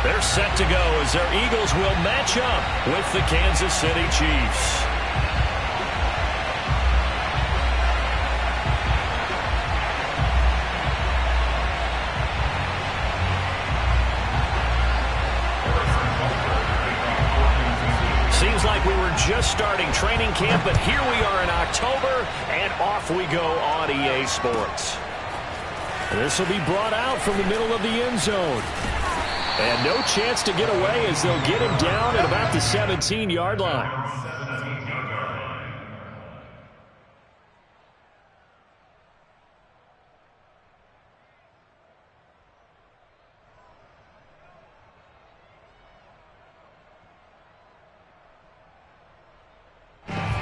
They're set to go as their Eagles will match up with the Kansas City Chiefs. Seems like we were just starting training camp, but here we are in October, and off we go on EA Sports. And this will be brought out from the middle of the end zone. And no chance to get away as they'll get him down at about the 17-yard line.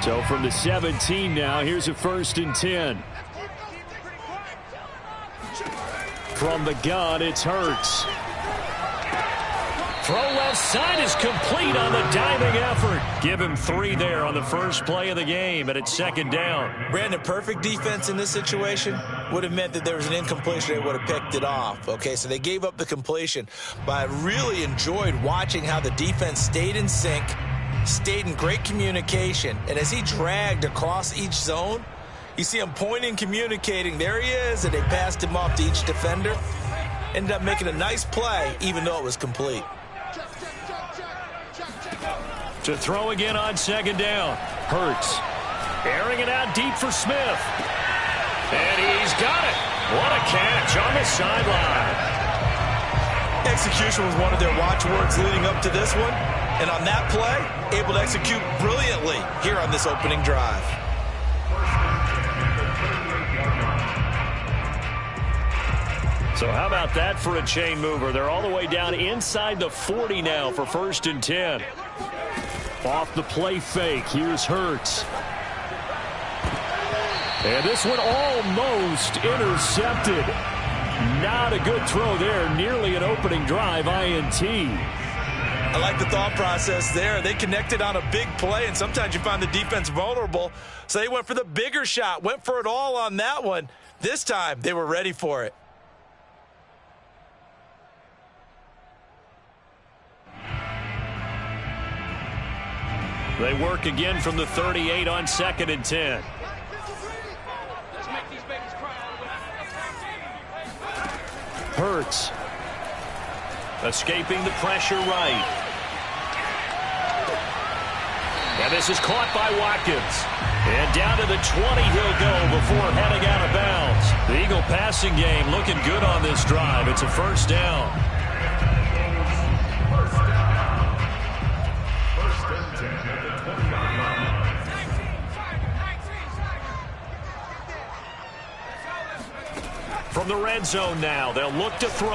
So from the 17 now, here's a 1st and 10. From the gun, it's Hurts. Throw left side is complete on the diving effort. Give him 3 there on the first play of the game, and it's 2nd down. Brandon, perfect defense in this situation would have meant that there was an incompletion. They would have picked it off. Okay, so they gave up the completion. But I really enjoyed watching how the defense stayed in sync, stayed in great communication, and as he dragged across each zone, you see him pointing, communicating. There he is, and they passed him off to each defender. Ended up making a nice play, even though it was complete. To throw again on 2nd down. Hurts. Airing it out deep for Smith. And he's got it. What a catch on the sideline. Execution was one of their watchwords leading up to this one. And on that play, able to execute brilliantly here on this opening drive. So how about that for a chain mover? They're all the way down inside the 40 now for 1st and 10. Off the play fake, here's Hurts. And this one almost intercepted. Not a good throw there, nearly an opening drive INT. I like the thought process there. They connected on a big play, and sometimes you find the defense vulnerable. So they went for the bigger shot, went for it all on that one. This time, they were ready for it. They work again from the 38 on 2nd and 10. Hurts. Escaping the pressure right. And this is caught by Watkins. And down to the 20 he'll go before heading out of bounds. The Eagle passing game looking good on this drive. It's a 1st down. From the red zone now, they'll look to throw.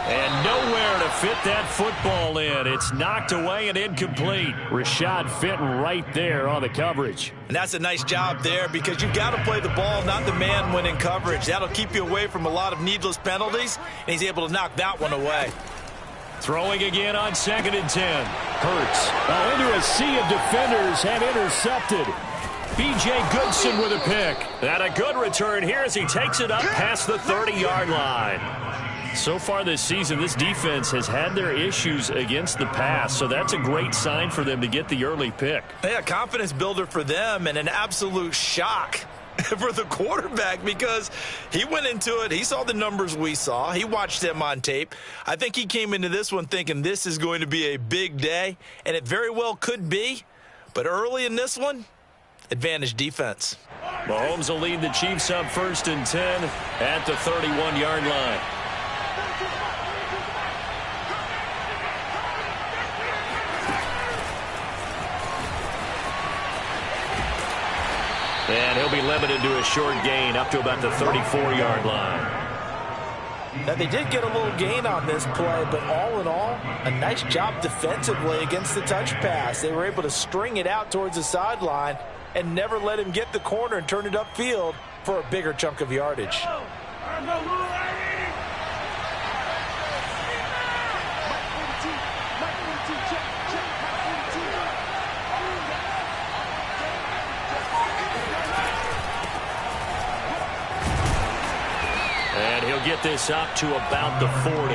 And nowhere to fit that football in. It's knocked away and incomplete. Rashad Fenton right there on the coverage. And that's a nice job there because you've got to play the ball, not the man when in coverage. That'll keep you away from a lot of needless penalties, and he's able to knock that one away. Throwing again on 2nd and 10. Hurts. Into a sea of defenders and intercepted. B.J. Goodson with a pick. And a good return here as he takes it up past the 30-yard line. So far this season, this defense has had their issues against the pass, so that's a great sign for them to get the early pick. Yeah, confidence builder for them and an absolute shock for the quarterback because he went into it. He saw the numbers we saw. He watched them on tape. I think he came into this one thinking this is going to be a big day, and it very well could be. But early in this one, advantage defense. Mahomes will lead the Chiefs up 1st and 10 at the 31-yard line. And he'll be limited to a short gain up to about the 34-yard line. Now, they did get a little gain on this play, but all in all, a nice job defensively against the touch pass. They were able to string it out towards the sideline and never let him get the corner and turn it upfield for a bigger chunk of yardage. And he'll get this up to about the 40.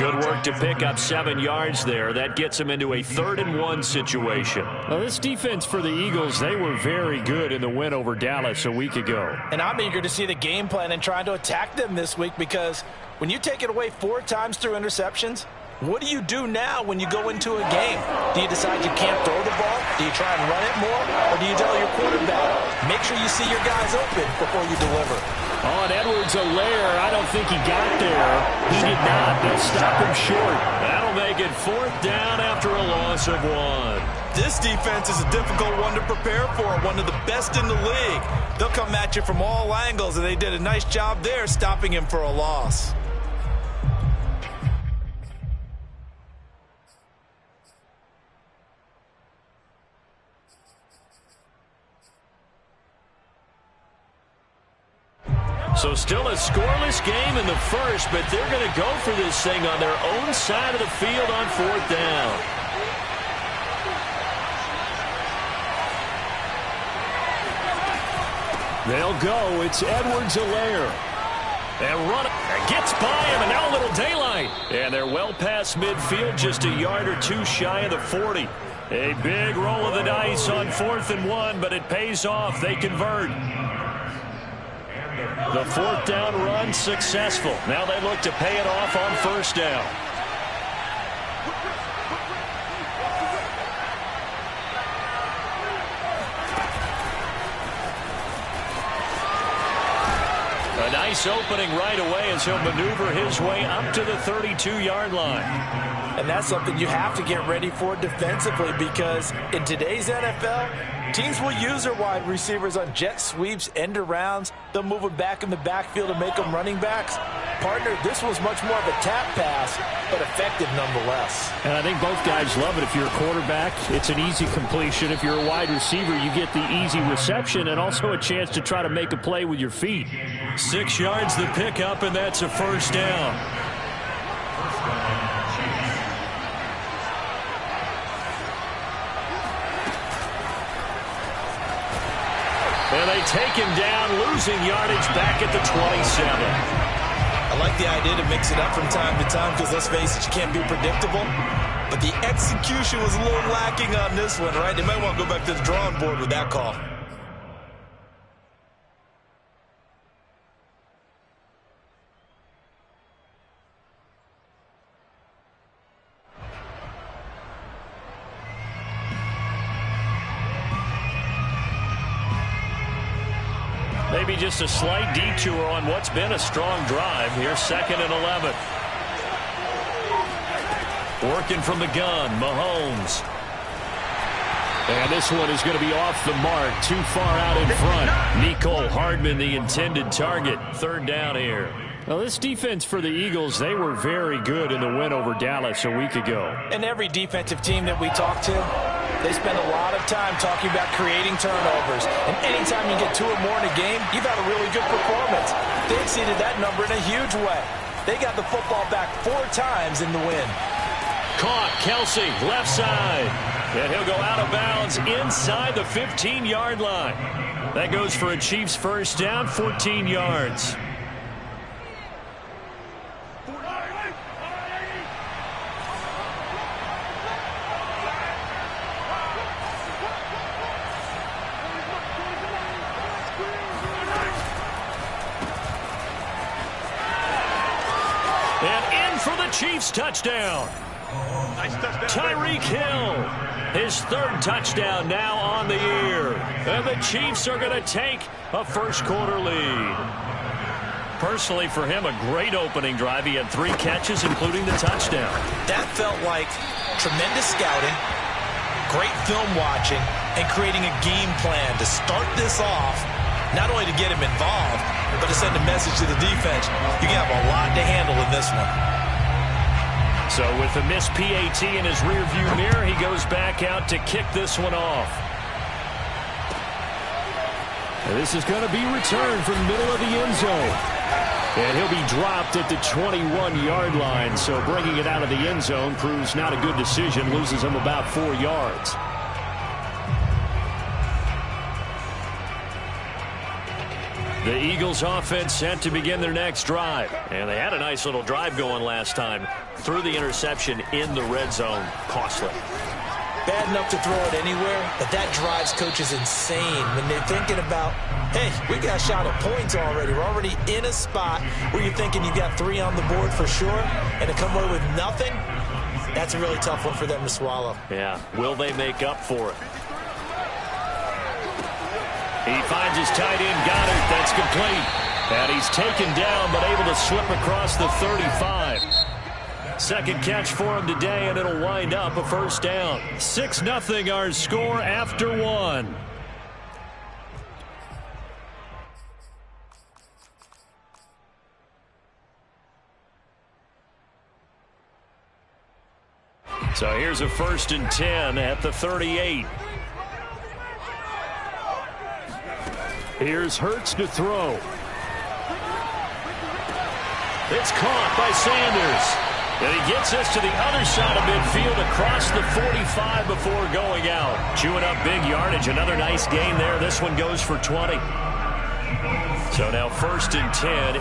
Good work to pick up 7 yards there. That gets them into a 3rd-and-1 situation. Well, this defense for the Eagles, they were very good in the win over Dallas a week ago. And I'm eager to see the game plan and trying to attack them this week, because when you take it away 4 times through interceptions, what do you do now when you go into a game? Do you decide you can't throw the ball? Do you try and run it more? Or do you tell your quarterback, make sure you see your guys open before you deliver? On Edwards-Helaire, I don't think he got there. He did not. They'll stop him short. That'll make it 4th down after a loss of 1. This defense is a difficult one to prepare for, one of the best in the league. They'll come at you from all angles, and they did a nice job there stopping him for a loss. So still a scoreless game in the first, but they're going to go for this thing on their own side of the field on 4th down. They'll go. It's Edwards-Helaire. And run it. Gets by him, and now a little daylight. And they're well past midfield, just a yard or 2 shy of the 40. A big roll of the dice on 4th-and-1, but it pays off. They convert. The 4th down run successful. Now they look to pay it off on 1st down. A nice opening right away as he'll maneuver his way up to the 32-yard line. And that's something you have to get ready for defensively, because in today's NFL, teams will use their wide receivers on jet sweeps, end arounds. They'll move them back in the backfield and make them running backs. Partner, this was much more of a tap pass, but effective nonetheless. And I think both guys love it. If you're a quarterback, it's an easy completion. If you're a wide receiver, you get the easy reception and also a chance to try to make a play with your feet. 6 yards the pickup, and that's a 1st down. And they take him down, losing yardage back at the 27. I like the idea to mix it up from time to time, because let's face it, you can't be predictable. But the execution was a little lacking on this one, right? They might want to go back to the drawing board with that call. Maybe just a slight detour on what's been a strong drive. Here's 2nd and 11. Working from the gun, Mahomes. And this one is going to be off the mark, too far out in front. Mecole Hardman, the intended target. 3rd down here. Well, this defense for the Eagles, they were very good in the win over Dallas a week ago. And every defensive team that we talk to, they spend a lot of time talking about creating turnovers. And anytime you get 2 or more in a game, you've had a really good performance. They exceeded that number in a huge way. They got the football back 4 times in the win. Caught, Kelsey, left side. And he'll go out of bounds inside the 15-yard line. That goes for a Chiefs 1st down, 14 yards. And in for the Chiefs touchdown. Tyreek Hill, his 3rd touchdown now on the year. And the Chiefs are going to take a first-quarter lead. Personally, for him, a great opening drive. He had 3 catches, including the touchdown. That felt like tremendous scouting, great film watching, and creating a game plan to start this off, not only to get him involved, but to send a message to the defense. You can have a lot to handle in this one. So with the missed PAT in his rearview mirror, he goes back out to kick this one off. And this is going to be returned from the middle of the end zone. And he'll be dropped at the 21-yard line. So bringing it out of the end zone proves not a good decision. Loses him about 4 yards. The Eagles offense set to begin their next drive. And they had a nice little drive going last time. Threw the interception in the red zone. Costly. Bad enough to throw it anywhere, but that drives coaches insane when they're thinking about, hey, we got a shot at points already. We're already in a spot where you're thinking you got 3 on the board for sure, and to come away with nothing, that's a really tough one for them to swallow. Yeah, will they make up for it? He finds his tight end, Goddard. That's complete. And he's taken down, but able to slip across the 35. Second catch for him today, and it'll wind up a first down. 6-0 our score after 1. So here's a 1st and 10 at the 38. Here's Hurts to throw. It's caught by Sanders. And he gets us to the other side of midfield across the 45 before going out. Chewing up big yardage. Another nice gain there. This one goes for 20. So now 1st and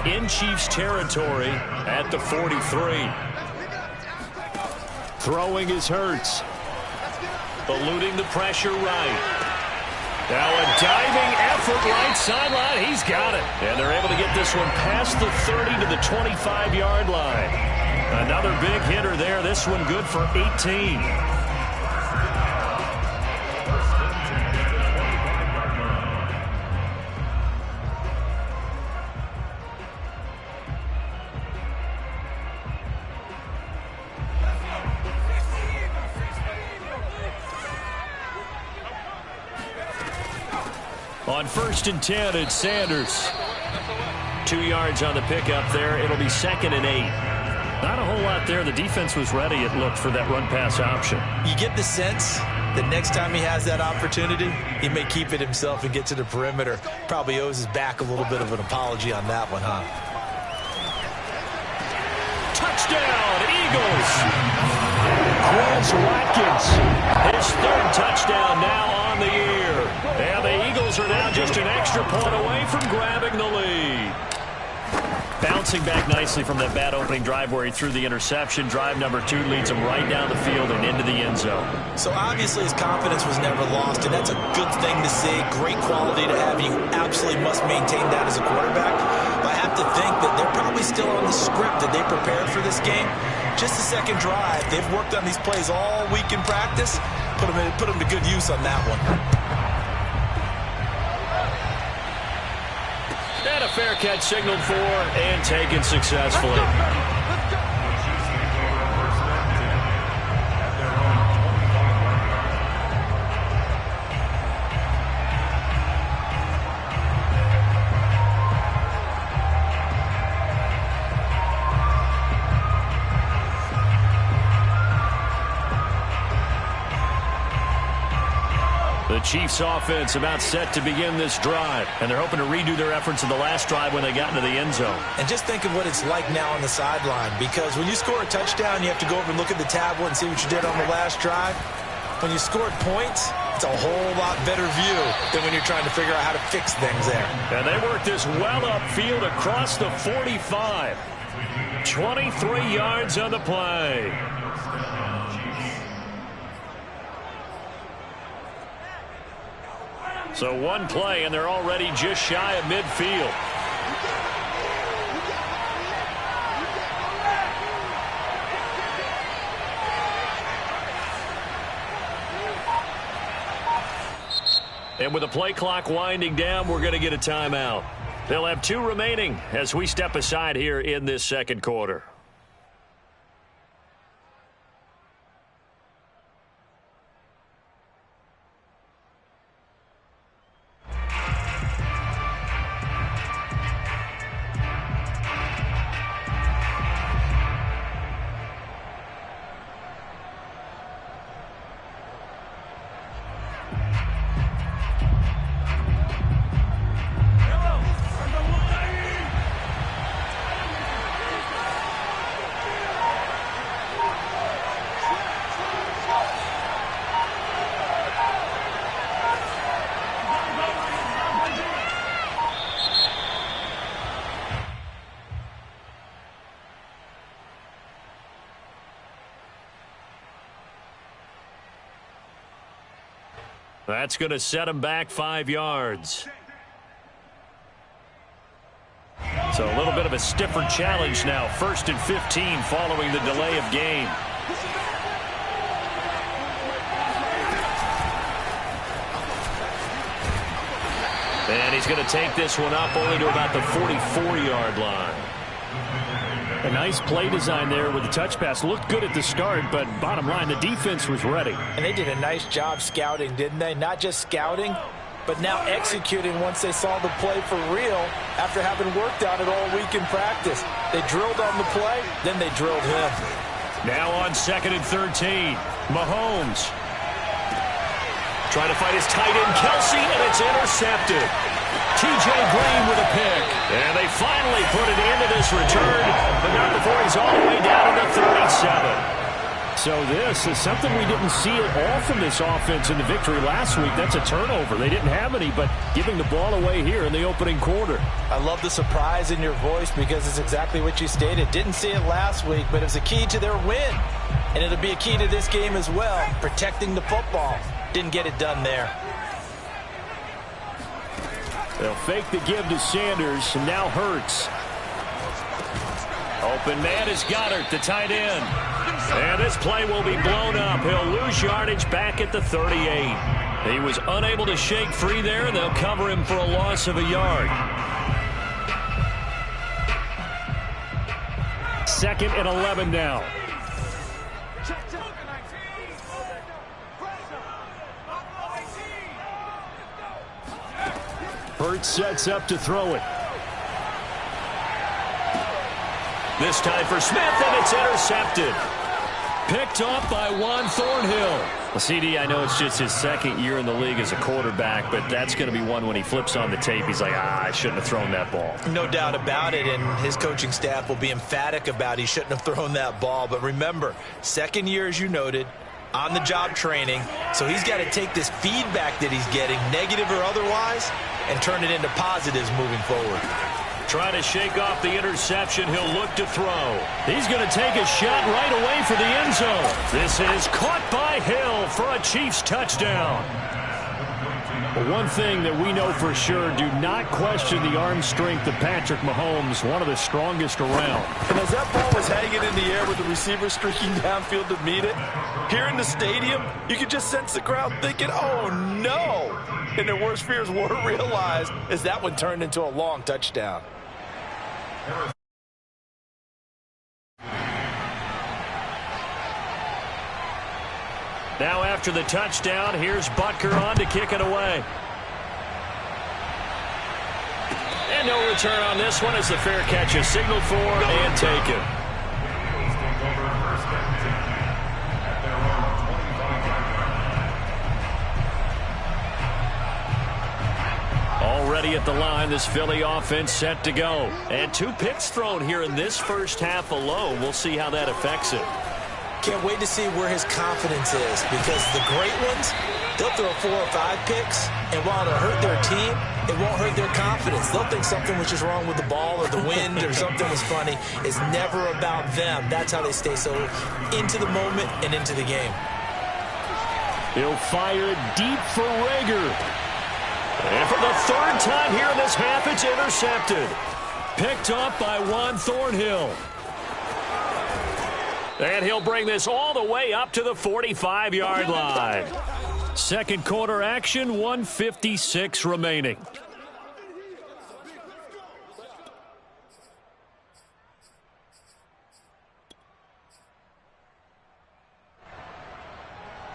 10 in Chiefs territory at the 43. Throwing is Hurts. Eluding the pressure right. Now a diving effort right sideline. He's got it. And they're able to get this one past the 30 to the 25-yard line. Another big hitter there. This one good for 18. On 1st and 10, it's Sanders. 2 yards on the pickup there. It'll be 2nd and 8. Not a whole lot there. The defense was ready, it looked, for that run-pass option. You get the sense that next time he has that opportunity, he may keep it himself and get to the perimeter. Probably owes his back a little bit of an apology on that one, huh? Touchdown, Eagles! Quez Watkins, his 3rd touchdown now on the year. And the Eagles are now just an extra point away from grabbing the lead. Bouncing back nicely from that bad opening drive where he threw the interception. Drive number 2 leads him right down the field and into the end zone. So obviously his confidence was never lost, and that's a good thing to see. Great quality to have. You absolutely must maintain that as a quarterback. But I have to think that they're probably still on the script that they prepared for this game. Just the second drive. They've worked on these plays all week in practice. Put them to good use on that one. And a fair catch signaled for and taken successfully. The Chiefs offense about set to begin this drive, and they're hoping to redo their efforts in the last drive when they got into the end zone. And just think of what it's like now on the sideline, because when you score a touchdown, you have to go over and look at the tablet and see what you did on the last drive. When you scored points, it's a whole lot better view than when you're trying to figure out how to fix things there. And they worked this well upfield across the 45. 23 yards on the play. So one play, and they're already just shy of midfield. And with the play clock winding down, we're going to get a timeout. They'll have 2 remaining as we step aside here in this second quarter. That's going to set him back 5 yards. So a little bit of a stiffer challenge now. 1st and 15 following the delay of game. And he's going to take this one up only to about the 44-yard line. A nice play design there with the touch pass. Looked good at the start, but bottom line, the defense was ready. And they did a nice job scouting, didn't they? Not just scouting, but now executing once they saw the play for real after having worked on it all week in practice. They drilled on the play, then they drilled him. Now on 2nd and 13, Mahomes trying to fight his tight end, Kelsey, and it's intercepted. T.J. Green with a pick. And they finally put it into this return, but not before he's all the way down to the 37. So this is something we didn't see at all from this offense in the victory last week. That's a turnover. They didn't have any, but giving the ball away here in the opening quarter. I love the surprise in your voice because it's exactly what you stated. Didn't see it last week, but it's a key to their win. And it'll be a key to this game as well, protecting the football. Didn't get it done there. They'll fake the give to Sanders, and now Hurts. Open man is Goddard, the tight end. And this play will be blown up. He'll lose yardage back at the 38. He was unable to shake free there, and they'll cover him for a loss of a yard. 2nd and 11 now. Hurts sets up to throw it. This time for Smith, and it's intercepted. Picked off by Juan Thornhill. Well, CD, I know it's just his 2nd year in the league as a quarterback, but that's going to be one when he flips on the tape. He's like, I shouldn't have thrown that ball. No doubt about it, and his coaching staff will be emphatic about he shouldn't have thrown that ball. But remember, 2nd year, as you noted, on-the-job training, so he's got to take this feedback that he's getting, negative or otherwise, and turn it into positives moving forward. Trying to shake off the interception. He'll look to throw. He's going to take a shot right away for the end zone. This is caught by Hill for a Chiefs touchdown. But one thing that we know for sure, do not question the arm strength of Patrick Mahomes, one of the strongest around. And as that ball was hanging in the air with the receiver streaking downfield to meet it, here in the stadium, you could just sense the crowd thinking, oh no! And their worst fears were realized as that one turned into a long touchdown. Now after the touchdown, here's Butker on to kick it away. And no return on this one as the fair catch is signaled for and taken. Already at the line, this Philly offense set to go. And 2 picks thrown here in this first half alone. We'll see how that affects it. Can't wait to see where his confidence is, because the great ones, they'll throw 4 or 5 picks, and while it'll hurt their team, it won't hurt their confidence. They'll think something was just wrong with the ball or the wind or something was funny. It's never about them. That's how they stay so into the moment and into the game. He'll fire deep for Rager. And for the 3rd time here in this half, it's intercepted. Picked up by Juan Thornhill. And he'll bring this all the way up to the 45-yard line. 2nd quarter action, 1:56 remaining.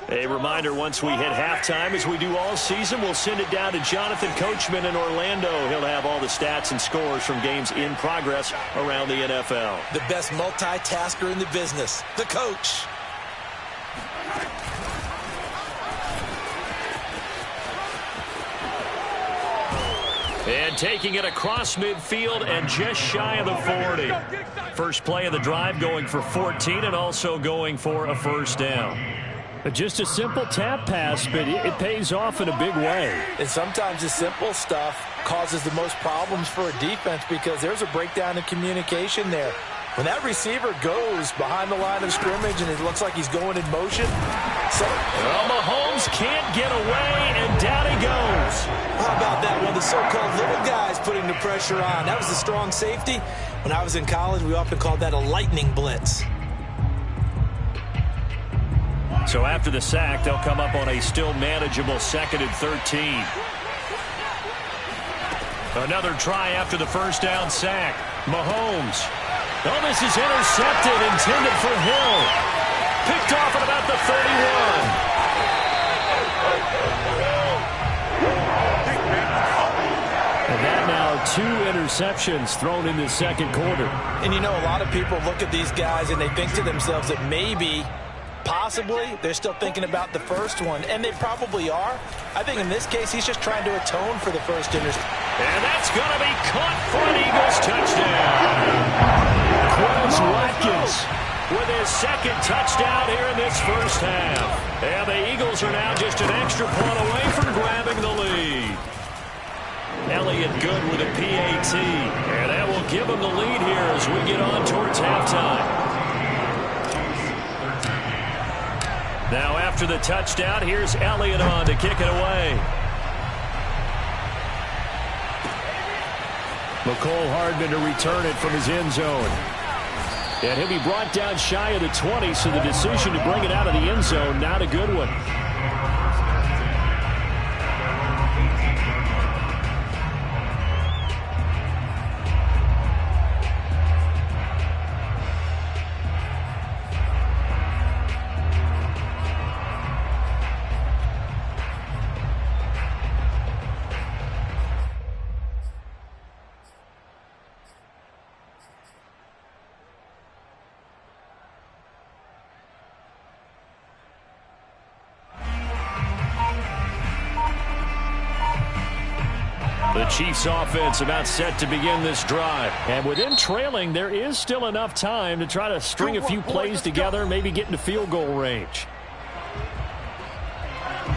A reminder, once we hit halftime, as we do all season, we'll send it down to Jonathan Coachman in Orlando. He'll have all the stats and scores from games in progress around the NFL. The best multitasker in the business, the coach. And taking it across midfield and just shy of the 40. First play of the drive, going for 14 and also going for a first down. Just a simple tap pass, but it pays off in a big way. And sometimes the simple stuff causes the most problems for a defense because there's a breakdown in communication there. When that receiver goes behind the line of scrimmage and it looks like he's going in motion, Well, Mahomes can't get away, and down he goes. How about that? One of the so-called little guys putting the pressure on. That was a strong safety. When I was in college, we often called that a lightning blitz. So after the sack, they'll come up on a still manageable 2nd and 13. Another try after the first down sack. Mahomes. Oh, this is intercepted, intended for Hill. Picked off at about the 31. And that now 2 interceptions thrown in the second quarter. And you know, a lot of people look at these guys and they think to themselves that maybe, possibly, they're still thinking about the first one. And they probably are. I think in this case, he's just trying to atone for the first interception. And that's going to be caught for an Eagles touchdown. Quez Watkins with his 2nd touchdown here in this first half. And the Eagles are now just an extra point away from grabbing the lead. Elliott Good with a PAT. And that will give him the lead here as we get on towards halftime. Now after the touchdown, here's Elliott on to kick it away. McCole Hardman to return it from his end zone. And he'll be brought down shy of the 20, so the decision to bring it out of the end zone, not a good one. The Chiefs offense about set to begin this drive. And with them trailing, there is still enough time to try to string a few plays together, maybe get into field goal range.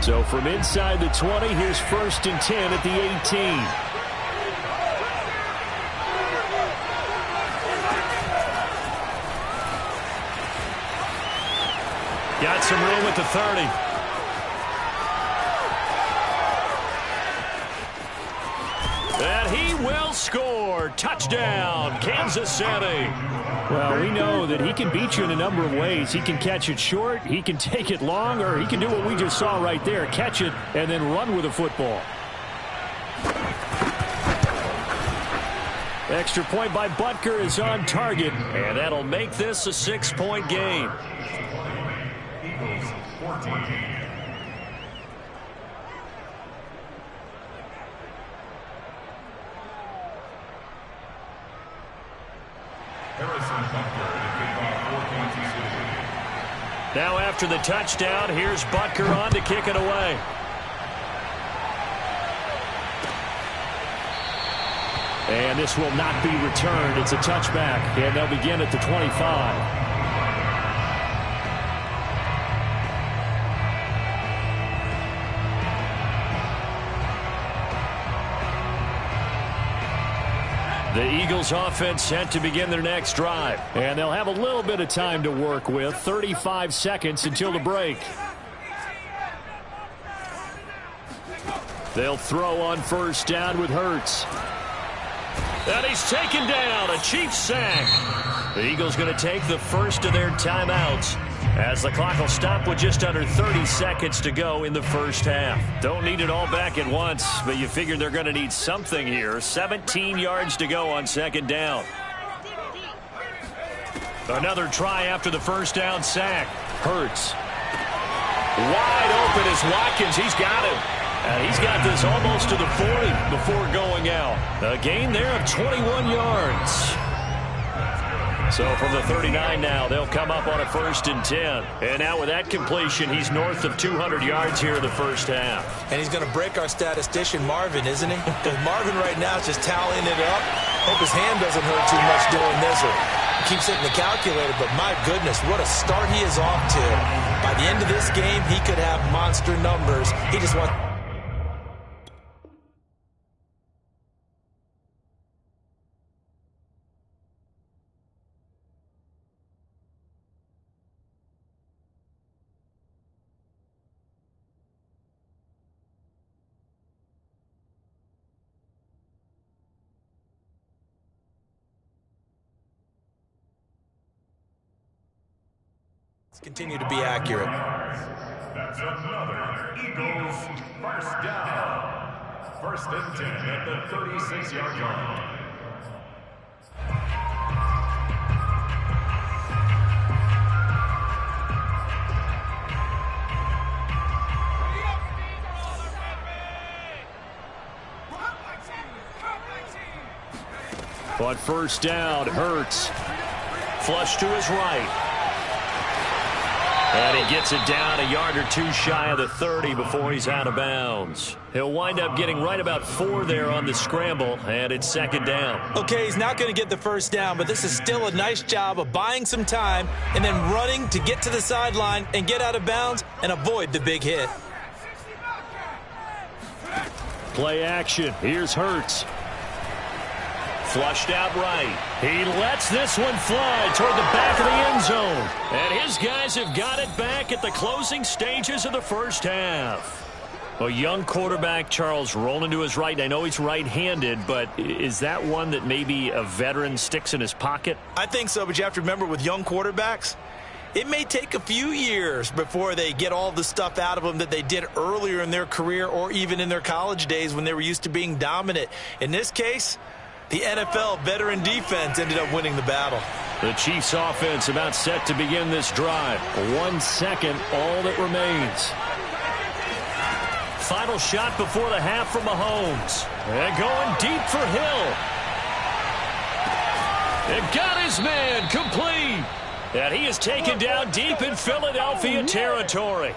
So from inside the 20, here's 1st and 10 at the 18. Got some room at the 30. And he will score. Touchdown, Kansas City. Well, we know that he can beat you in a number of ways. He can catch it short, he can take it long, or he can do what we just saw right there, catch it and then run with the football. Extra point by Butker is on target, and that'll make this a 6-point game. Eagles 14. Now after the touchdown, here's Butker on to kick it away. And this will not be returned. It's a touchback, and they'll begin at the 25. The Eagles offense set to begin their next drive. And they'll have a little bit of time to work with. 35 seconds until the break. They'll throw on first down with Hurts. And he's taken down. A Chiefs sack. The Eagles going to take the first of their timeouts as the clock will stop with just under 30 seconds to go in the first half. Don't need it all back at once, but you figure they're going to need something here. 17 yards to go on second down. Another try after the first down sack. Hurts. Wide open is Watkins. He's got him. And he's got this almost to the 40 before going out. A gain there of 21 yards. So from the 39 now, they'll come up on a 1st and 10. And now with that completion, he's north of 200 yards here in the first half. And he's going to break our statistician, Marvin, isn't he? Because Marvin right now is just tallying it up. Hope his hand doesn't hurt too much doing this, or he keeps hitting the calculator. But my goodness, what a start he is off to. By the end of this game, he could have monster numbers. He just wants... Continue to be accurate. That's another Eagles first down. 1st and 10 at the 36-yard line. On 1st down, Hurts. Flush to his right. And he gets it down a yard or two shy of the 30 before he's out of bounds. He'll wind up getting right about 4 there on the scramble, and it's 2nd down. Okay, he's not going to get the 1st down, but this is still a nice job of buying some time and then running to get to the sideline and get out of bounds and avoid the big hit. Play action. Here's Hurts. Flushed out right. He lets this one fly toward the back of the end zone. And his guys have got it back at the closing stages of the 1st half. A young quarterback, Charles, rolling to his right. I know he's right-handed, but is that one that maybe a veteran sticks in his pocket? I think so, but you have to remember with young quarterbacks, it may take a few years before they get all the stuff out of them that they did earlier in their career or even in their college days when they were used to being dominant. In this case, the NFL veteran defense ended up winning the battle. The Chiefs offense about set to begin this drive. 1 second, all that remains. Final shot before the half from Mahomes. And going deep for Hill. And got his man complete. And he is taken down deep in Philadelphia territory.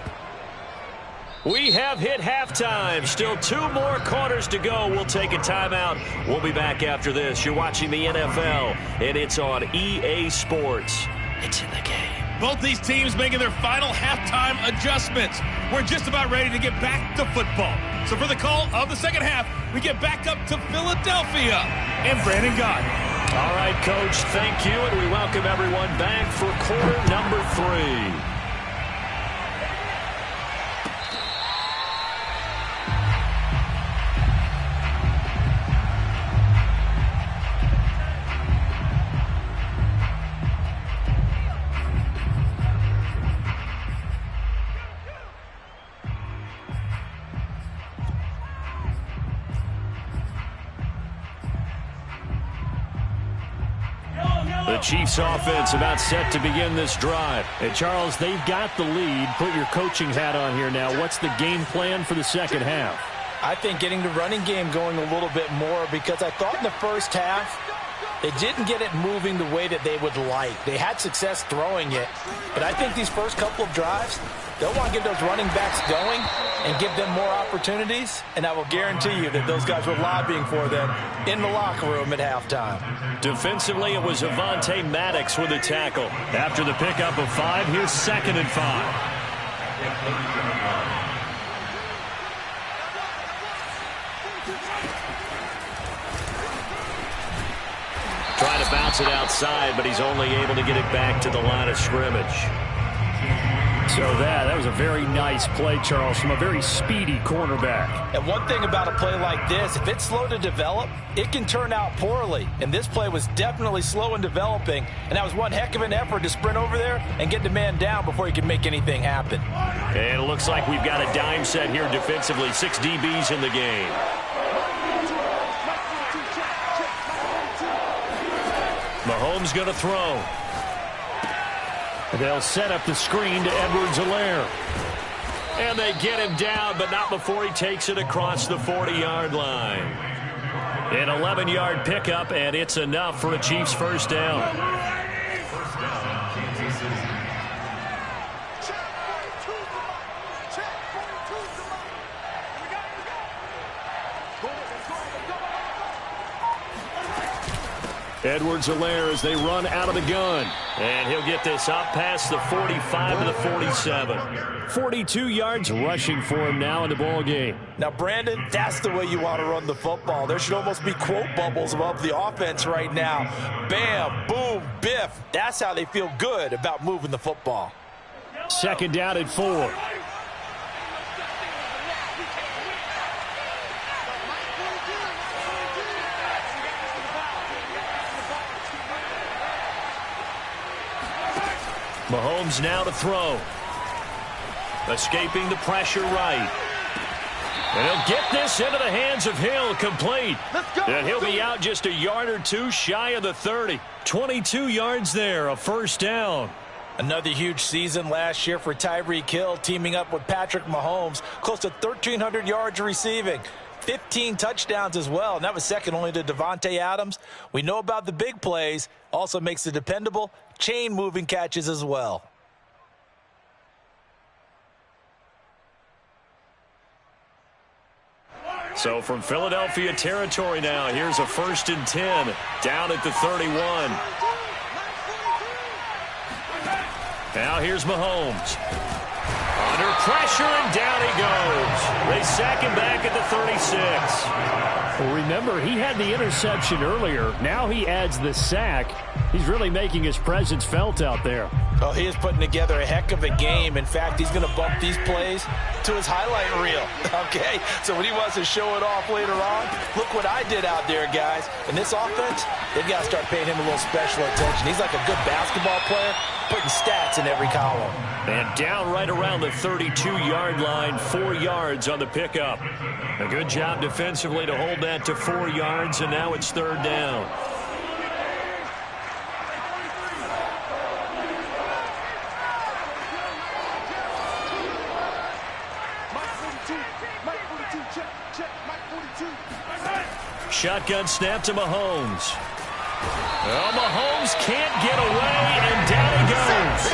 We have hit halftime. Still 2 more quarters to go. We'll take a timeout. We'll be back after this. You're watching the NFL, and it's on EA Sports. It's in the game. Both these teams making their final halftime adjustments. We're just about ready to get back to football. So for the call of the 2nd half, we get back up to Philadelphia and Brandon Gaudin. All right, Coach, thank you, and we welcome everyone back for quarter number 3. The Chiefs offense about set to begin this drive. And Charles, they've got the lead. Put your coaching hat on here now. What's the game plan for the 2nd half? I think getting the running game going a little bit more because I thought in the 1st half they didn't get it moving the way that they would like. They had success throwing it, but I think these first couple of drives, they'll want to get those running backs going and give them more opportunities, and I will guarantee you that those guys were lobbying for them in the locker room at halftime. Defensively, it was Avonte Maddox with a tackle. After the pickup of 5, here's 2nd and 5. Trying to bounce it outside, but he's only able to get it back to the line of scrimmage. So that was a very nice play, Charles, from a very speedy cornerback. And one thing about a play like this, if it's slow to develop, it can turn out poorly. And this play was definitely slow in developing, and that was one heck of an effort to sprint over there and get the man down before he could make anything happen. And it looks like we've got a dime set here defensively. 6 DBs in the game. Mahomes going to throw. They'll set up the screen to Edwards-Helaire. And they get him down, but not before he takes it across the 40-yard line. An 11-yard pickup, and it's enough for a Chiefs 1st down. Edwards-Helaire as they run out of the gun. And he'll get this up past the 45 to the 47. 42 yards rushing for him now in the ball game. Now, Brandon, that's the way you want to run the football. There should almost be quote bubbles above the offense right now. Bam, boom, biff. That's how they feel good about moving the football. 2nd down and 4. Mahomes now to throw. Escaping the pressure right. And he'll get this into the hands of Hill, complete. And he'll be out just a yard or two shy of the 30. 22 yards there, a first down. Another huge season last year for Tyreek Hill, teaming up with Patrick Mahomes. Close to 1,300 yards receiving. 15 touchdowns as well, and that was second only to Davante Adams. We know about the big plays. Also makes the dependable chain-moving catches as well. So from Philadelphia territory now, here's a 1st and 10 down at the 31. Now here's Mahomes. Under pressure, and down he goes. They sack him back at the 36. Well, remember, he had the interception earlier. Now he adds the sack. He's really making his presence felt out there. Oh, he is putting together a heck of a game. In fact, he's going to bump these plays to his highlight reel. Okay, so when he wants to show it off later on, look what I did out there, guys. In this offense, they've got to start paying him a little special attention. He's like a good basketball player, putting stats in every column. And down right around the 32-yard line, 4 yards on the pickup. A good job defensively to hold that to 4 yards, and now it's 3rd down. Shotgun snap to Mahomes. Well, Mahomes can't get away, and down he goes.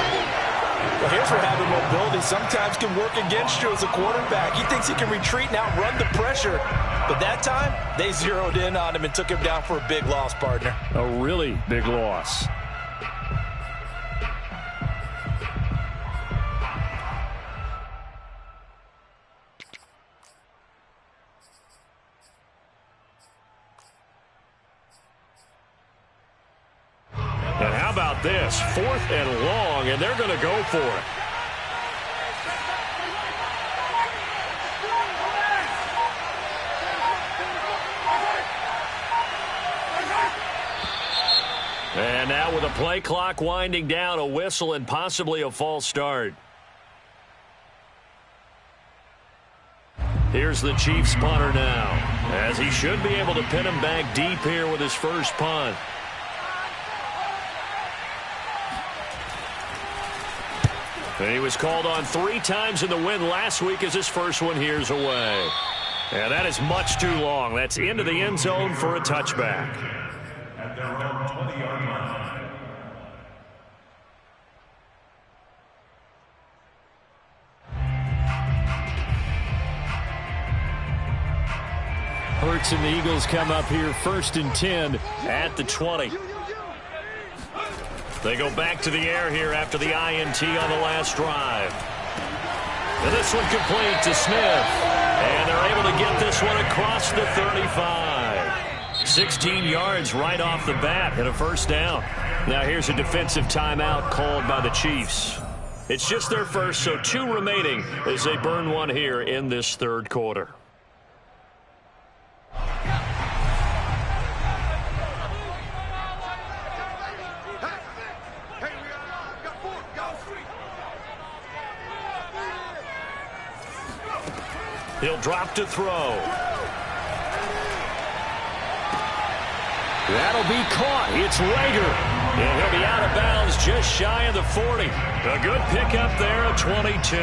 Well, here's where having mobility sometimes can work against you as a quarterback. He thinks he can retreat and outrun the pressure. But that time, they zeroed in on him and took him down for a big loss, partner. A really big loss. And how about this? 4th and long, and they're going to go for it. And now with the play clock winding down, a whistle and possibly a false start. Here's the Chiefs punter now, as he should be able to pin him back deep here with his first punt. And he was called on 3 times in the win last week as his first one here's away. And that is much too long. That's into the end zone for a touchback. At their own 20-yard line. Hurts and the Eagles come up here 1st and 10 at the 20. They go back to the air here after the INT on the last drive. And this one complete to Smith. And they're able to get this one across the 35. 16 yards right off the bat and a first down. Now here's a defensive timeout called by the Chiefs. It's just their first, so 2 remaining as they burn one here in this 3rd quarter. He'll drop to throw. That'll be caught. It's Reagor. And he'll be out of bounds just shy of the 40. A good pickup there at 22.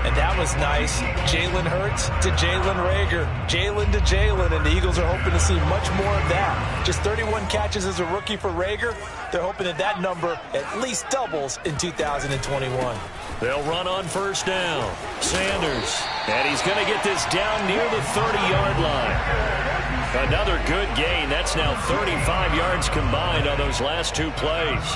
And that was nice. Jalen Hurts to Jalen Reagor. Jalen to Jalen. And the Eagles are hoping to see much more of that. Just 31 catches as a rookie for Reagor. They're hoping that that number at least doubles in 2021. They'll run on first down. Sanders. And he's going to get this down near the 30-yard line. Another good gain. That's now 35 yards combined on those last 2 plays.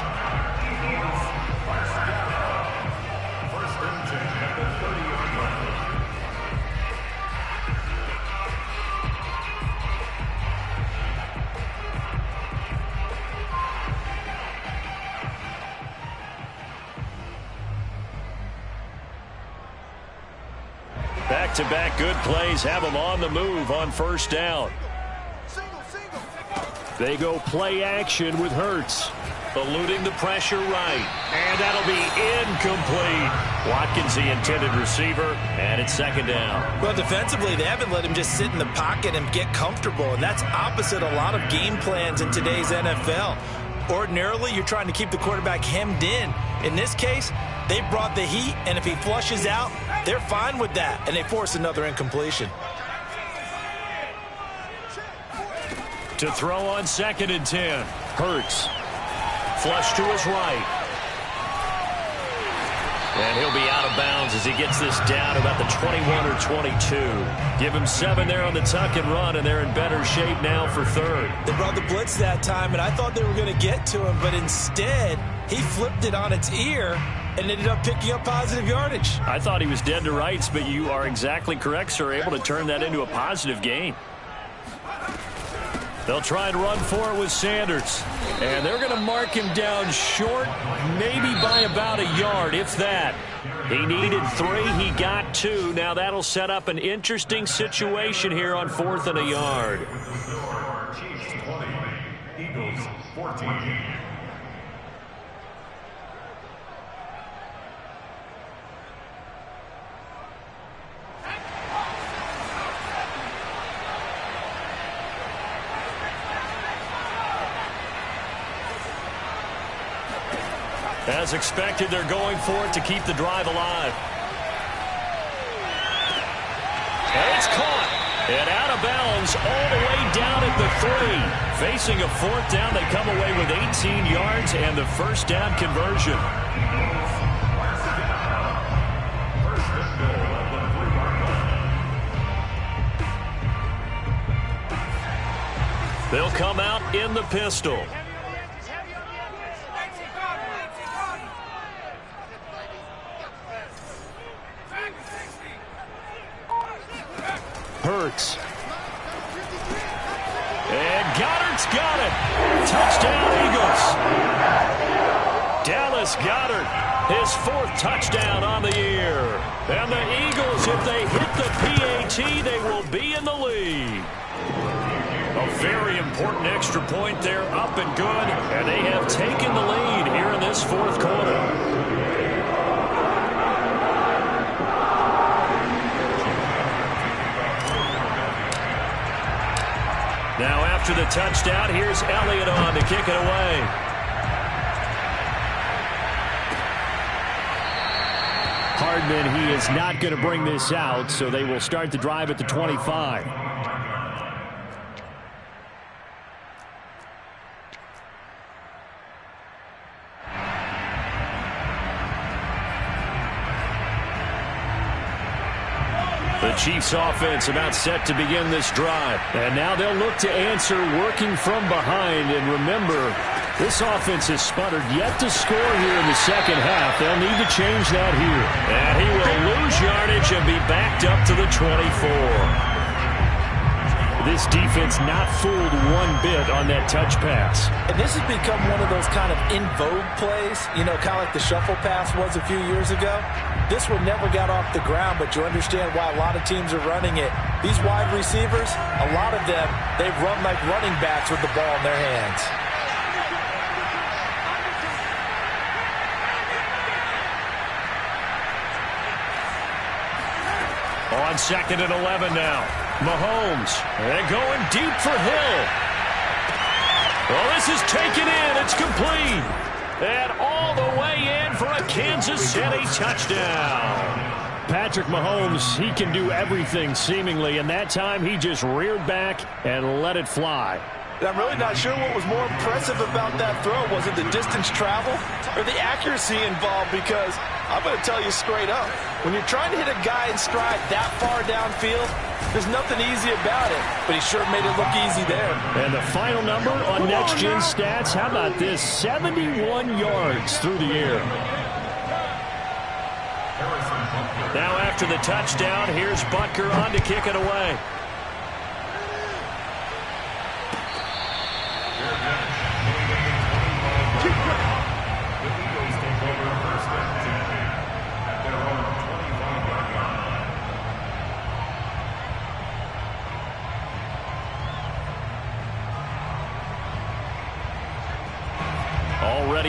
Back-to-back good plays have them on the move on first down. They go play action with Hurts. eluding the pressure right. And that'll be incomplete. Watkins, the intended receiver, and it's second down. Well, defensively, they haven't let him just sit in the pocket and get comfortable, and that's opposite a lot of game plans in today's NFL. Ordinarily, you're trying to keep the quarterback hemmed in. In this case, they brought the heat, and if he flushes out, they're fine with that, and they force another incompletion. To throw on 2nd and 10. Hurts. Flush to his right. And he'll be out of bounds as he gets this down about the 21 or 22. Give him 7 there on the tuck and run, and they're in better shape now for 3rd. They brought the blitz that time, and I thought they were going to get to him, but instead, he flipped it on its ear and ended up picking up positive yardage. I thought he was dead to rights, but you are exactly correct, sir. Able to turn that into a positive gain. They'll try and run for it with Sanders. And they're going to mark him down short, maybe by about a yard, if that. He needed 3. He got 2. Now that'll set up an interesting situation here on 4th and a yard. Chiefs 20, Eagles 14. As expected, they're going for it to keep the drive alive. And it's caught. And out of bounds all the way down at the 3. Facing a 4th down, they come away with 18 yards and the first down conversion. They'll come out in the pistol. Hurts. And Goddard's got it. Touchdown, Eagles. Dallas Goedert, his 4th touchdown on the year. And the Eagles, if they hit the PAT, they will be in the lead. A very important extra point there, up and good. And they have taken the lead here in this 4th quarter. Now after the touchdown, here's Elliott on to kick it away. Hardman, he is not going to bring this out, so they will start the drive at the 25. The Chiefs offense about set to begin this drive. And now they'll look to answer working from behind. And remember, this offense has sputtered yet to score here in the second half. They'll need to change that here. And he will lose yardage and be backed up to the 24. This defense not fooled one bit on that touch pass. And this has become one of those kind of in vogue plays, you know, kind of like the shuffle pass was a few years ago. This one never got off the ground, but you understand why a lot of teams are running it. These wide receivers, a lot of them, they run like running backs with the ball in their hands. On 2nd and 11 now. Mahomes, and going deep for Hill. Well, this is taken in. It's complete. And all the way in for a Kansas City touchdown. Patrick Mahomes, he can do everything seemingly, and that time he just reared back and let it fly. I'm really not sure what was more impressive about that throw. Was it the distance travel or the accuracy involved? Because I'm going to tell you straight up, when you're trying to hit a guy in stride that far downfield, there's nothing easy about it. But he sure made it look easy there. And the final number on Next Gen Stats, how about this? 71 yards through the air. Now after the touchdown, here's Butker on to kick it away.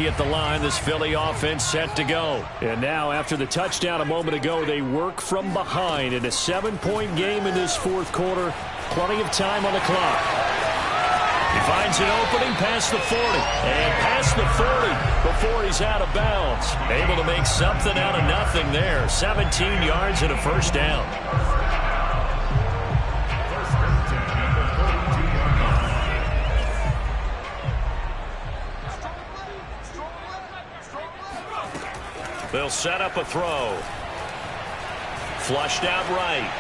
ready at the line. This Philly offense set to go. And now, after the touchdown a moment ago, they work from behind in a 7-point game in this fourth quarter. Plenty of time on the clock. He finds an opening past the 40. And past the 40 before he's out of bounds. Able to make something out of nothing there. 17 yards and a first down. They'll set up a throw. Flushed out right.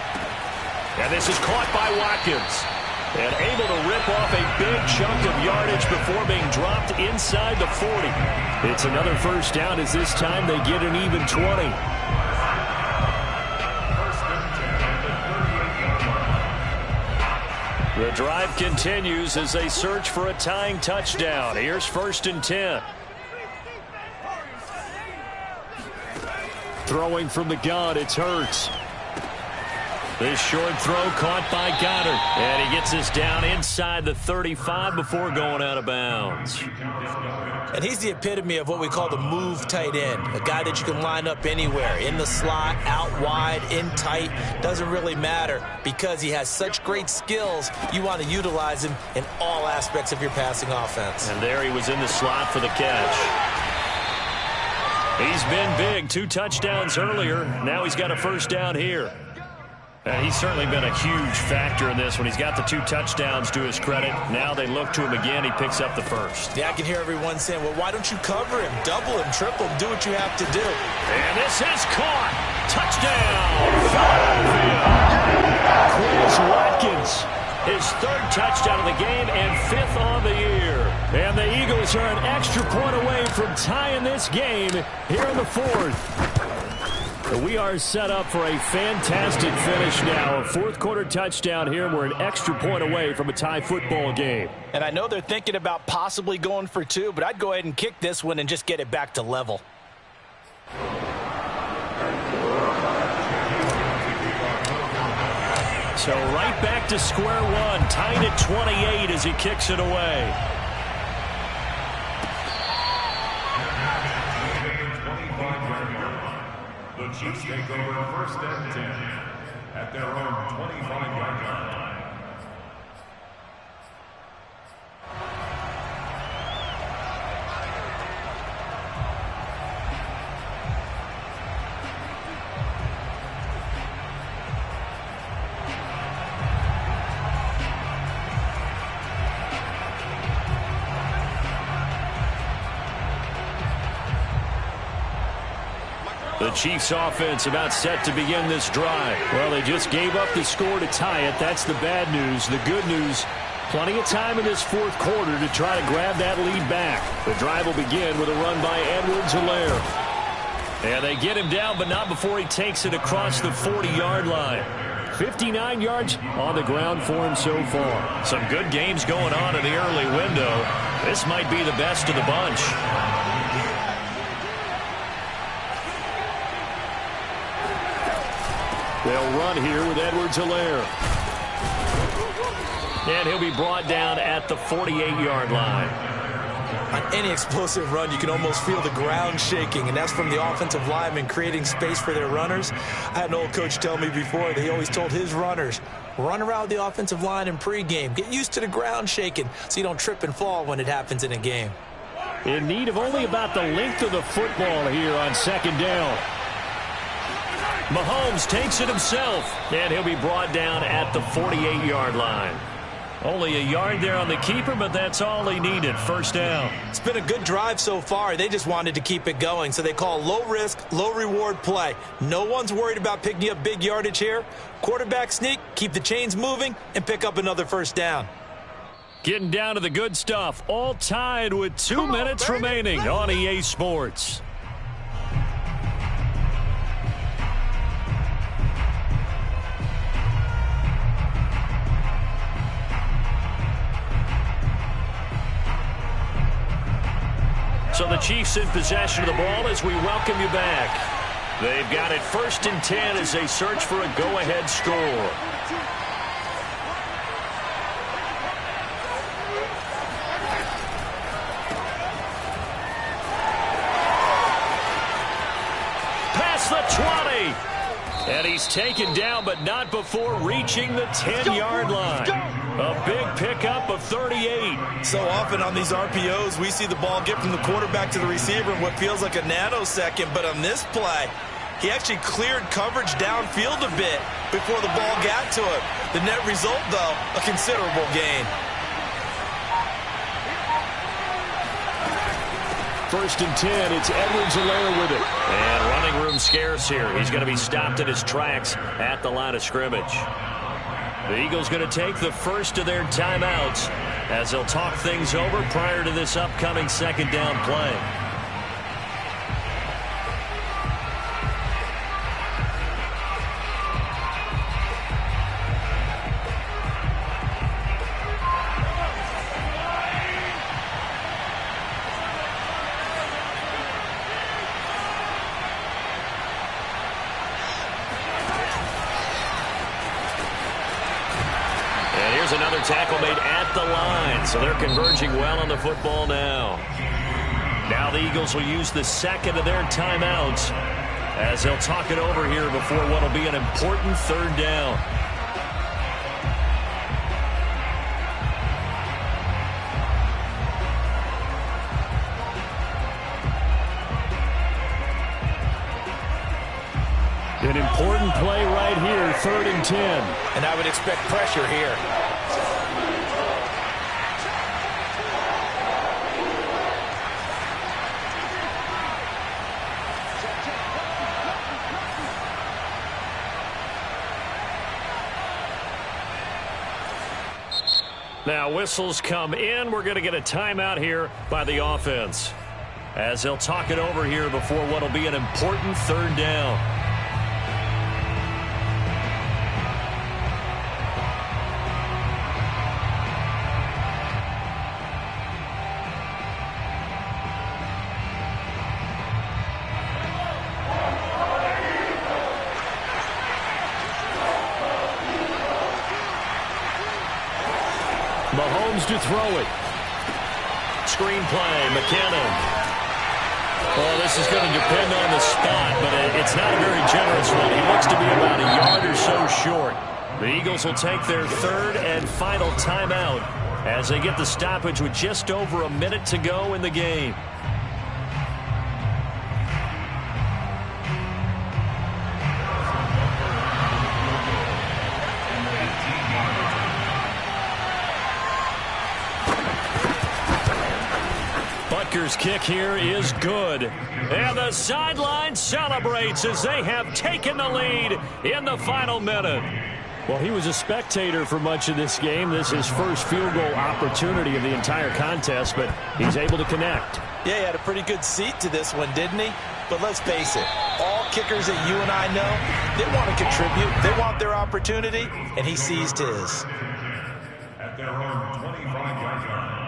And this is caught by Watkins. And able to rip off a big chunk of yardage before being dropped inside the 40. It's another first down as this time they get an even 20. The drive continues as they search for a tying touchdown. Here's 1st and 10. Throwing from the gun, it's Hurts. This short throw caught by Goddard. And he gets this down inside the 35 before going out of bounds. And he's the epitome of what we call the move tight end. A guy that you can line up anywhere. In the slot, out wide, in tight. Doesn't really matter because he has such great skills. You want to utilize him in all aspects of your passing offense. And there he was in the slot for the catch. He's been big. 2 touchdowns earlier. Now he's got a first down here. And he's certainly been a huge factor in this when he's got the 2 touchdowns to his credit. Now they look to him again. He picks up the first. Yeah, I can hear everyone saying, well, why don't you cover him? Double him, triple him, do what you have to do. And this is caught. Touchdown, Philadelphia. Quez Watkins. His 3rd touchdown of the game and 5th on the year. And the Eagles are an extra point away from tying this game here in the 4th. We are set up for a fantastic finish now. A 4th quarter touchdown here. We're an extra point away from a tie football game. And I know they're thinking about possibly going for 2, but I'd go ahead and kick this one and just get it back to level. So right back to square one, tied at 28 as he kicks it away. The Chiefs take over 1st and 10 at their own 25-yard line. The Chiefs offense about set to begin this drive. Well, they just gave up the score to tie it. That's the bad news. The good news, plenty of time in this 4th quarter to try to grab that lead back. The drive will begin with a run by Edwards-Helaire. And they get him down, but not before he takes it across the 40-yard line. 59 yards on the ground for him so far. Some good games going on in the early window. This might be the best of the bunch. They'll run here with Edwards-Helaire. And he'll be brought down at the 48-yard line. On any explosive run, you can almost feel the ground shaking, and that's from the offensive linemen creating space for their runners. I had an old coach tell me before that he always told his runners, run around the offensive line in pregame. Get used to the ground shaking so you don't trip and fall when it happens in a game. In need of only about the length of the football here on 2nd down. Mahomes takes it himself, and he'll be brought down at the 48-yard line. Only a yard there on the keeper, but that's all he needed. First down. It's been a good drive so far. They just wanted to keep it going, so they call low-risk, low-reward play. No one's worried about picking up big yardage here. Quarterback sneak, keep the chains moving, and pick up another first down. Getting down to the good stuff. All tied with 2 minutes remaining on EA Sports. So the Chiefs in possession of the ball as we welcome you back. They've got it 1st and 10 as they search for a go-ahead score. across the 20. And he's taken down, but not before reaching the 10-yard line. A big pickup of 38. So often on these RPOs, we see the ball get from the quarterback to the receiver in what feels like a nanosecond. But on this play, he actually cleared coverage downfield a bit before the ball got to him. The net result, though, a considerable gain. First and 10, it's Edwards-Helaire with it. And running room scarce here. He's going to be stopped in his tracks at the line of scrimmage. The Eagles going to take the first of their timeouts as they'll talk things over prior to this upcoming second down play. Another tackle made at the line, so they're converging well on the football now. Now the Eagles will use the second of their timeouts as they'll talk it over here before what will be an important third down. An important play right here, 3rd and 10. And I would expect pressure here. Now whistles come in. We're going to get a timeout here by the offense as they'll talk it over here before what will be an important third down. Mahomes to throw it. Screen play, McKinnon. Well, this is going to depend on the spot, but it's not a very generous one. He looks to be about a yard or so short. The Eagles will take their third and final timeout as they get the stoppage with just over a minute to go in the game. Butker's kick here is good. And the sideline celebrates as they have taken the lead in the final minute. Well, he was a spectator for much of this game. This is his first field goal opportunity of the entire contest, but he's able to connect. Yeah, he had a pretty good seat to this one, didn't he? But let's face it, all kickers that you and I know, they want to contribute. They want their opportunity, and he seized his. At their own 25-yard line.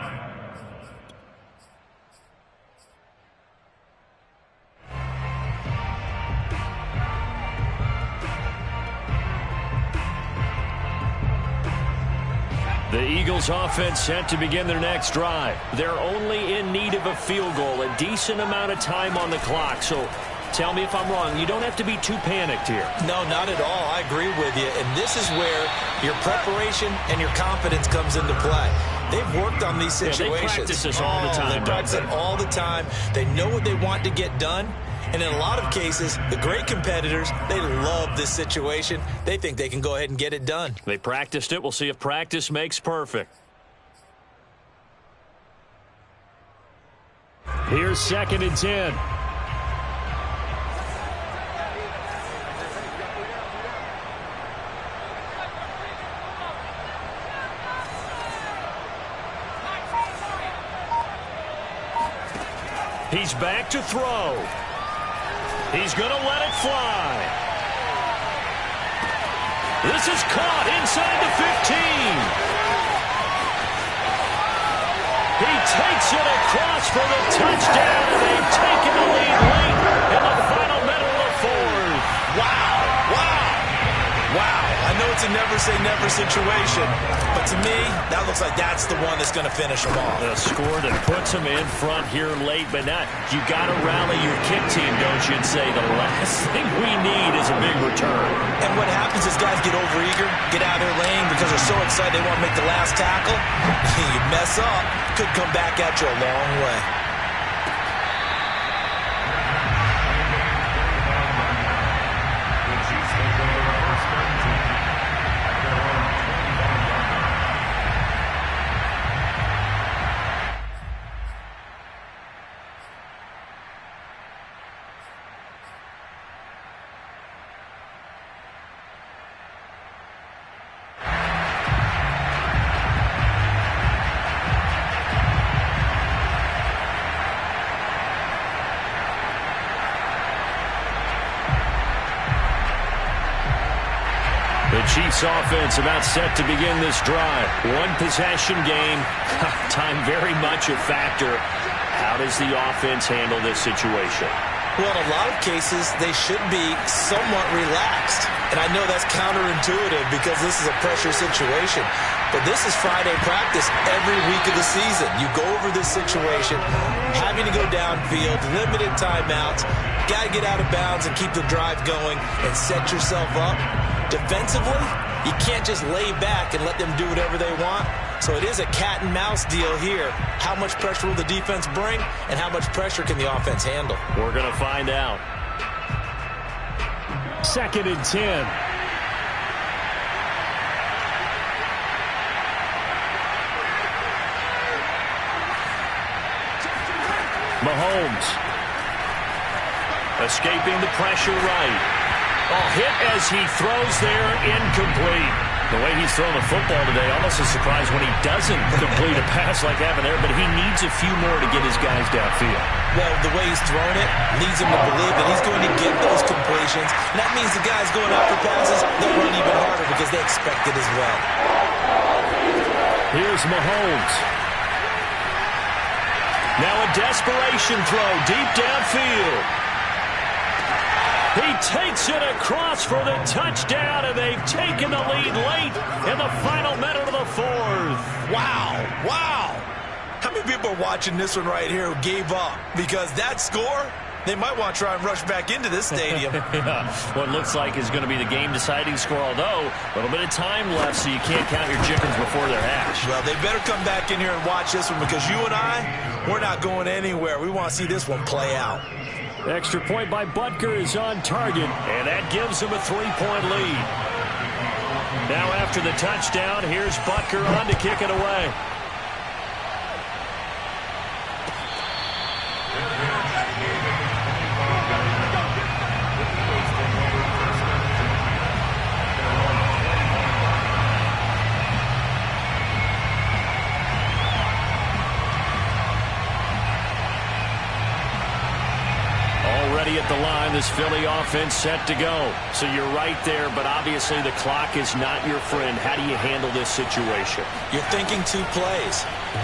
The Eagles offense set to begin their next drive. They're only in need of a field goal, a decent amount of time on the clock. So tell me if I'm wrong. You don't have to be too panicked here. No, not at all. I agree with you. And this is where your preparation and your confidence comes into play. They've worked on these situations. Yeah, they practice this all the time. They practice it all the time. They know what they want to get done. And in a lot of cases, the great competitors, they love this situation. They think they can go ahead and get it done. They practiced it. We'll see if practice makes perfect. Here's 2nd and 10. He's back to throw. He's going to let it fly. This is caught inside the 15. He takes it across for the touchdown, and they've taken the lead late in the final minute of the fourth. Wow. I know it's a never say never situation. But to me, that looks like that's the one that's going to finish them off. A score that puts them in front here late, but not. You got to rally your kick team, don't you, and say the last thing we need is a big return. And what happens is guys get overeager, get out of their lane because they're so excited they want to make the last tackle. You mess up, could come back at you a long way. The Chiefs offense about set to begin this drive. One possession game. Time very much a factor. How does the offense handle this situation? Well, in a lot of cases, they should be somewhat relaxed. And I know that's counterintuitive because this is a pressure situation. But this is Friday practice every week of the season. You go over this situation, having to go downfield, limited timeouts, got to get out of bounds and keep the drive going and set yourself up. Defensively, you can't just lay back and let them do whatever they want. So it is a cat and mouse deal here. How much pressure will the defense bring, and how much pressure can the offense handle? We're going to find out. 2nd and 10. Mahomes escaping the pressure right. Hit as he throws there, incomplete. The way he's throwing the football today, almost a surprise when he doesn't complete a pass like that there, but he needs a few more to get his guys downfield. Well, the way he's throwing it leads him to believe that he's going to get those completions. And that means the guys going after passes, they'll run even harder because they expect it as well. Here's Mahomes. Now a desperation throw deep downfield. He takes it across for the touchdown, and they've taken the lead late in the final minute of the 4th. Wow, wow. How many people are watching this one right here who gave up? Because that score, they might want to try and rush back into this stadium. Yeah, what looks like is going to be the game-deciding score, although a little bit of time left, so you can't count your chickens before they're hatched. Well, they better come back in here and watch this one because you and I, we're not going anywhere. We want to see this one play out. Extra point by Butker is on target, and that gives him a 3-point lead. Now after the touchdown, here's Butker on to kick it away. At the line, this Philly offense set to go. So you're right there, but obviously the clock is not your friend. How do you handle this situation? You're thinking 2 plays.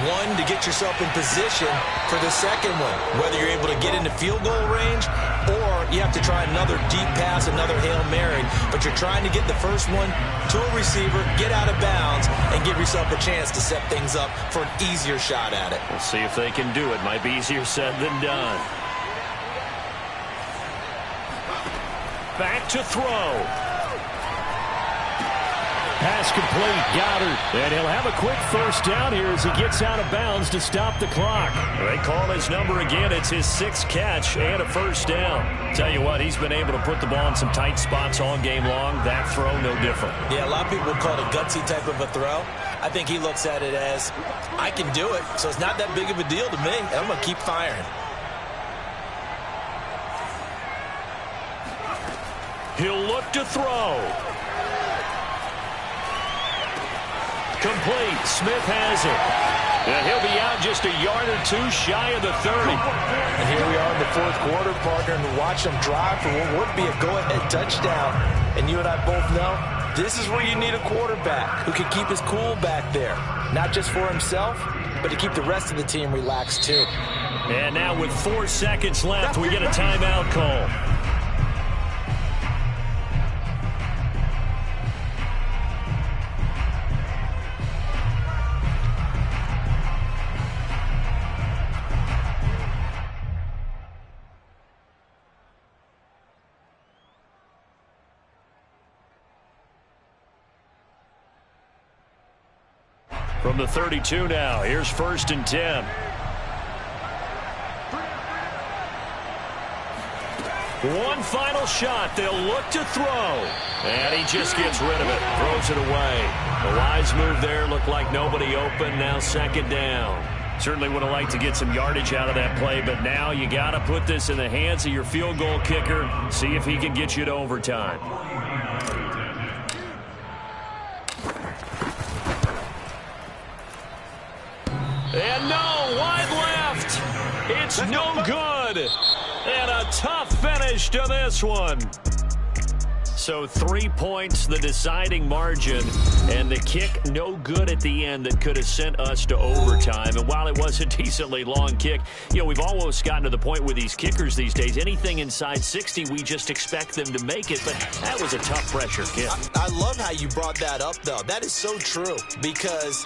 One, to get yourself in position for the second one, whether you're able to get into field goal range or you have to try another deep pass, another Hail Mary, but you're trying to get the first one to a receiver, get out of bounds, and give yourself a chance to set things up for an easier shot at it. We'll see if they can do it. Might be easier said than done. Back to throw. Pass complete. Goddard. And he'll have a quick first down here as he gets out of bounds to stop the clock. They call his number again. It's his 6th catch and a first down. Tell you what, he's been able to put the ball in some tight spots all game long. That throw, no different. Yeah, a lot of people call it a gutsy type of a throw. I think he looks at it as, I can do it, so it's not that big of a deal to me. I'm going to keep firing. He'll look to throw. Complete. Smith has it. And he'll be out just a yard or 2 shy of the 30. And here we are in the 4th quarter, partner, and watch them drive for what would be a go-ahead touchdown. And you and I both know this is where you need a quarterback who can keep his cool back there. Not just for himself, but to keep the rest of the team relaxed too. And now with 4 seconds left, we get a timeout call. From the 32 now, here's 1st and 10. One final shot. They'll look to throw. And he just gets rid of it. Throws it away. A wise move there. Looked like nobody open. Now 2nd down. Certainly would have liked to get some yardage out of that play, but now you got to put this in the hands of your field goal kicker. See if he can get you to overtime. And no, wide left. It's no good. And a tough finish to this one. So 3 points, the deciding margin, and the kick no good at the end that could have sent us to overtime. And while it was a decently long kick, you know, we've almost gotten to the point with these kickers these days, anything inside 60, we just expect them to make it. But that was a tough pressure kick. I love how you brought that up, though. That is so true, because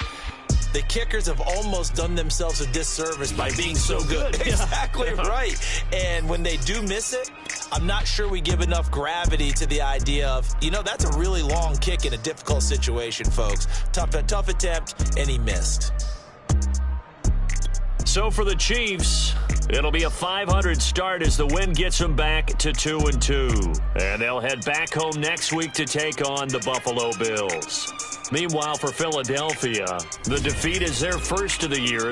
the kickers have almost done themselves a disservice by being so good. Exactly right. And when they do miss it, I'm not sure we give enough gravity to the idea of, you know, that's a really long kick in a difficult situation, folks. Tough attempt, and he missed. So for the Chiefs, it'll be a 500 start as the win gets them back to 2-2. And they'll head back home next week to take on the Buffalo Bills. Meanwhile, for Philadelphia, the defeat is their first of the year.